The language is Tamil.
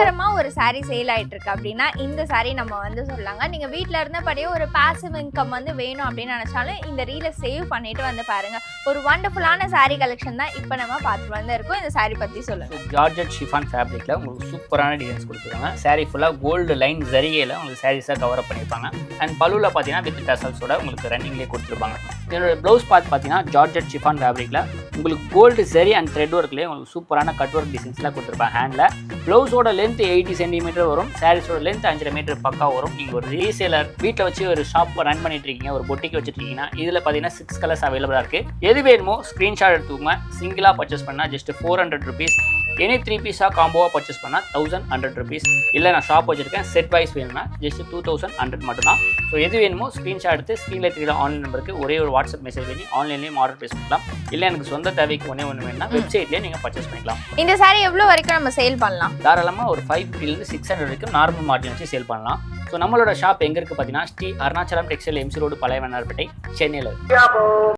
பயங்கரமா ஒரு saree சேல் ஆயிட்டு இருக்கு அப்படின்னா இந்த saree நம்ம வந்து சொல்லலாங்க. நீங்க வீட்ல இருந்தபடியே ஒரு பாசிவ் இன்கம் வந்து வேணும் அப்படின்னு நினைச்சாலும் இந்த ரீலை சேவ் பண்ணிட்டு வந்து பாருங்க. ஒரு வண்டர்ஃபுல்லான saree கலெக்ஷன் தான் இப்போ நம்ம பார்த்துட்டு வந்து இருக்கோம். இந்த saree பத்தி சொல்லுங்க. ஜார்ஜெட் ஷிஃபான் ஃபேப்ரிக்ல உங்களுக்கு சூப்பரான டிசைன்ஸ் கொடுத்துருக்காங்க. saree ஃபுல்லா கோல்டு லைன் ஜரிகையில உங்களுக்கு சாரீஸாக கவர் அப் பண்ணியிருப்பாங்க. அண்ட் பல்லுவில் பார்த்தீங்கன்னா வித் டசல்ஸோட உங்களுக்கு ரன்னிங்லேயே கொடுத்துருப்பாங்க. இதோட ப்ளவுஸ் பார்த்து பார்த்தீங்கன்னா ஜார்ஜெட் ஷிஃபான் ஃபேப்ரிக்ல உங்களுக்கு கோல்டு சரி அண்ட் த்ரெட் ஒர்க்லேயே உங்களுக்கு சூப்பரான கட் ஒர்க் டிசைன்ஸ்லாம் கொடுத்துருப்பாங்க. ஹேண்டில் ப்ளவுஸோட லென்த் 80 சென்டிமீட்டர் வரும். சாரீஸோட லென்த் 5 மீட்டர் பக்கா வரும். நீங்கள் ஒரு ரீசேலர் வீட்டில் வச்சு ஒரு ஷாப் ரன் பண்ணிட்டு இருக்கீங்க, ஒரு பொட்டிக்கு வச்சுருக்கீங்கன்னா இதில் பார்த்தீங்கன்னா 6 கலர்ஸ் அவைலபிளாக இருக்குது. எது வேணுமோ ஸ்க்ரீன்ஷாட் எடுத்துக்கோங்க. சிங்கிளாக பர்ச்சேஸ் பண்ணால் ஜஸ்ட் 400 rupees. எனி 3 பீஸாக காம்போவாக பர்ச்சேஸ் பண்ணால் 1100 rupees. இல்லை நான் ஷாப் வச்சுருக்கேன் செட் வைஸ் வேணும்னா ஜஸ்ட் 2100 மட்டும்தான். ஸோ எது வேணுமோ ஸ்க்ரீன்ஷாட் எடுத்து ஸ்க்ரீனில் தெரியுற ஆன்லைன் நம்பருக்கு ஒரே ஒரு வாட்ஸ்அப் மெசேஜ் பண்ணி ஆன்லைன்லேயும் ஆர்டர் ப்ளேஸ் பண்ணலாம். இல்லை எனக்கு சொந்த தேவைக்கு ஒன்று வேணும்னா வெப்சைட்லேயே நீங்கள் பர்ச்சேஸ் பண்ணிக்கலாம். இந்த saree எவ்வளோ வரைக்கும் நம்ம சேல் பண்ணலாம்? தாராளமாக ஒரு 550 to 600 வரைக்கும் நார்மல் மார்ஜின் வச்சு சேல் பண்ணலாம். ஸோ நம்மளோட ஷாப் எங்கே இருக்குது பார்த்தீங்கன்னா Sri Arunachalam textile MC road பழைய வண்ணாரப்பேட்டை சென்னையில்.